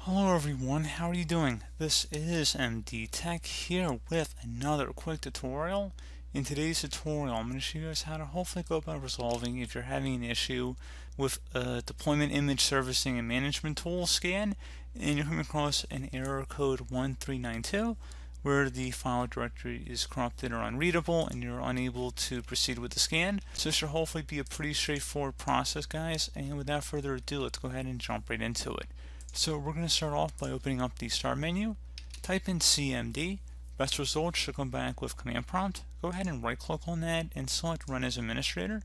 Hello everyone, how are you doing? This is MD Tech here with another quick tutorial. In today's tutorial, I'm going to show you guys how to hopefully go about resolving if you're having an issue with a deployment image servicing and management tool scan and you're coming across an error code 1392 where the file directory is corrupted or unreadable and you're unable to proceed with the scan. So this should hopefully be a pretty straightforward process, guys, and without further ado, let's go ahead and jump right into it. So we're going to start off by opening up the start menu, type in CMD, best result should come back with command prompt. Go ahead and right click on that and select run as administrator.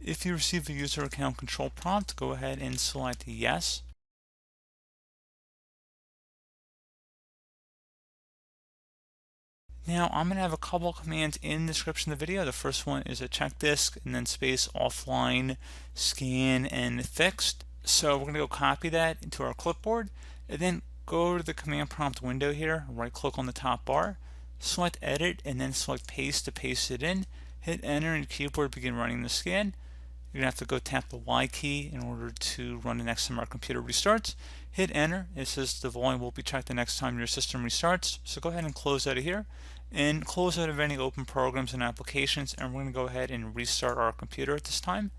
If you receive a user account control prompt, go ahead and select yes. Now I'm going to have a couple commands in the description of the video. The first one is a chkdsk and then space offline scan and fixed. So we're going to go copy that into our clipboard and then go to the command prompt window here, right click on the top bar, select edit and then select paste to paste it in, hit enter and keyboard begin running the scan. You're going to have to go tap the Y key in order to run the next time our computer restarts. Hit enter. It says the volume will be checked the next time your system restarts. So go ahead and close out of here and close out of any open programs and applications, and we're going to go ahead and restart our computer at this time.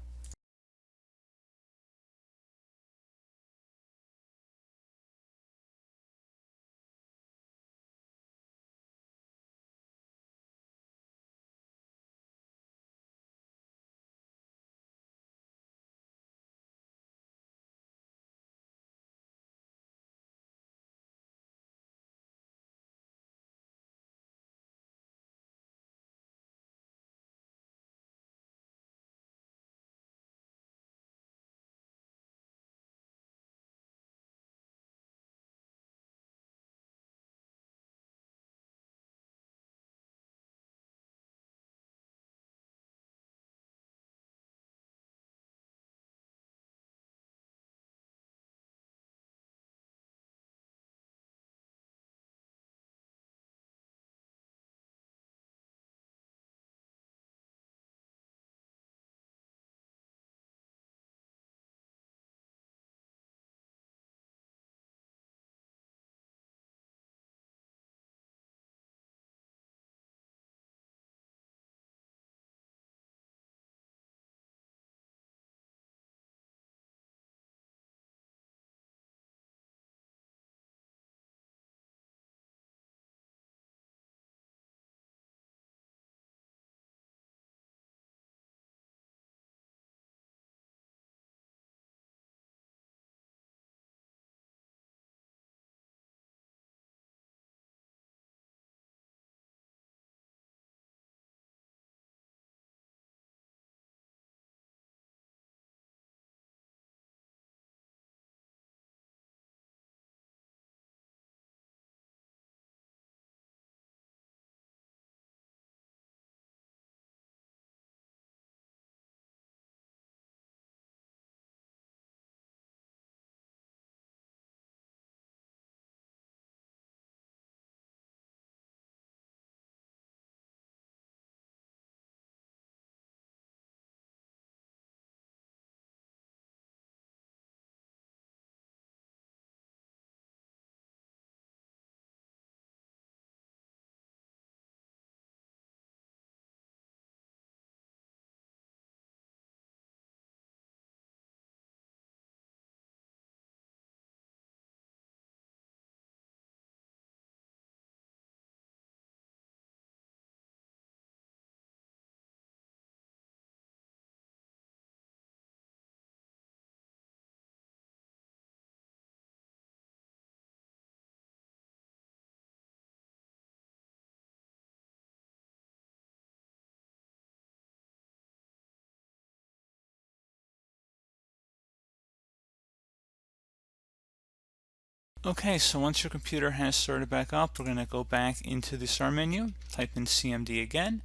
Okay, so once your computer has started back up, we're going to go back into the start menu, type in CMD again.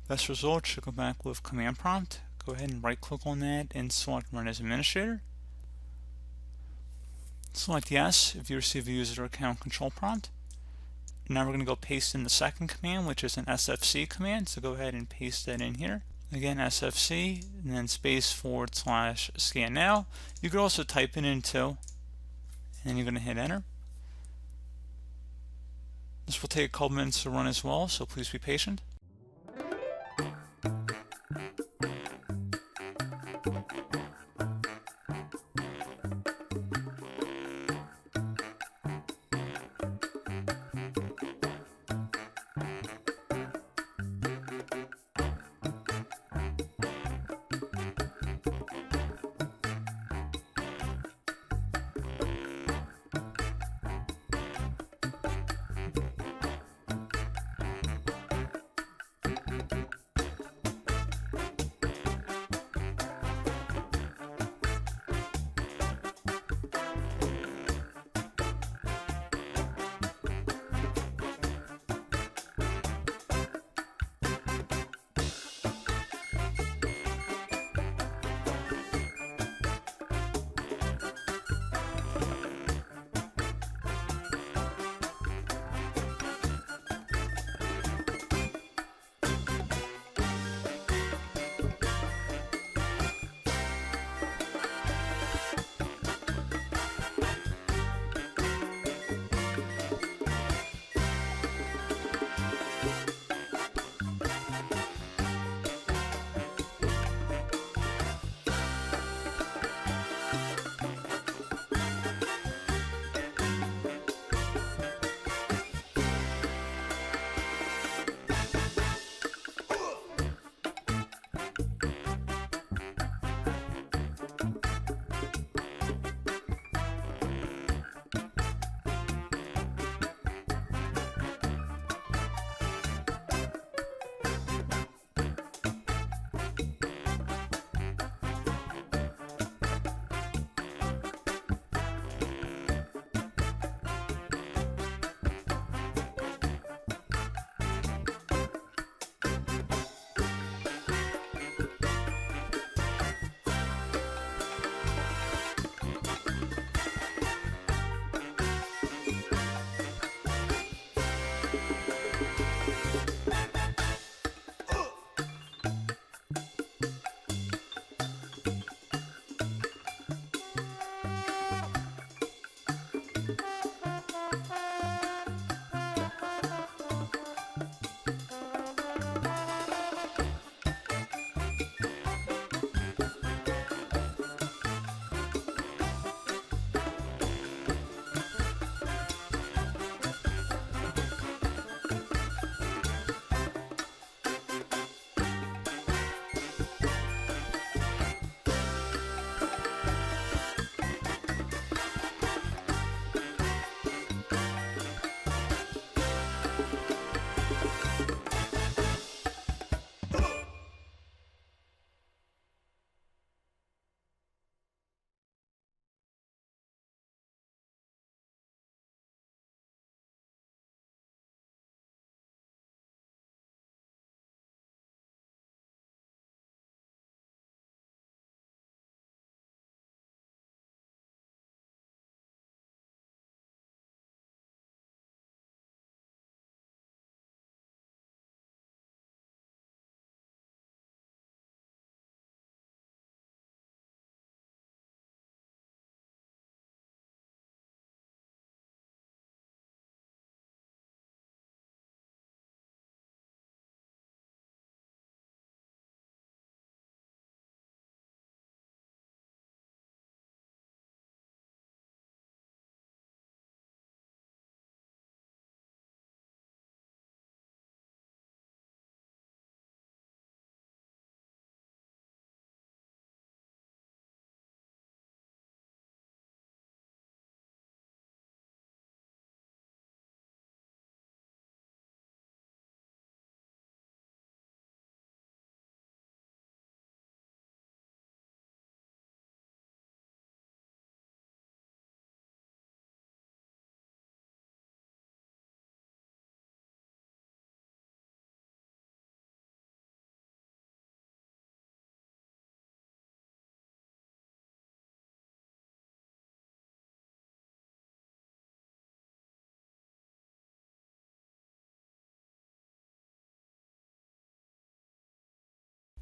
Best result should come back with command prompt. Go ahead and right click on that and select run as administrator. Select yes if you receive a user account control prompt. Now we're going to go paste in the second command, which is an SFC command, so go ahead and paste that in here. Again, SFC and then space / scannow. You could also type it in too. and you're going to hit enter. This will take a couple minutes to run as well, so please be patient.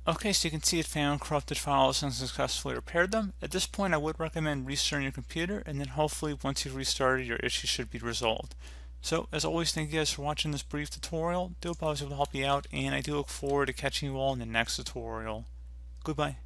Okay, so you can see it found corrupted files and successfully repaired them. At this point, I would recommend restarting your computer, and then hopefully once you've restarted, your issue should be resolved. So, as always, thank you guys for watching this brief tutorial. Do hope I was able to help you out, and I do look forward to catching you all in the next tutorial. Goodbye.